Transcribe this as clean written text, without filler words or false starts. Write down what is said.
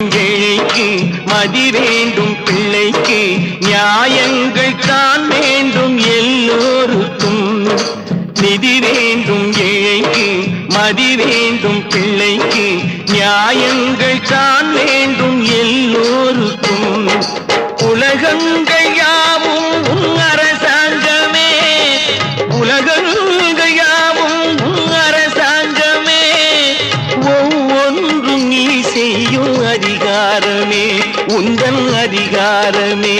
ஏழைக்கு மதி வேண்டும், பிள்ளைக்கு நியாயங்கள் தான் வேண்டும், எல்லோருக்கும் நிதி வேண்டும். ஏழைக்கு மதி வேண்டும், பிள்ளைக்கு நியாயங்கள் தான் வேண்டும், எல்லோருக்கும். உலகங்கள் யாவும் உன் அரசாங்கமே, உலகங்கள் யாவும் உன் அரசாங்கமே, ஒவ்வொன்றும் நீ செய்யும் அதிகாரமே உந்தன் அதிகாரமே.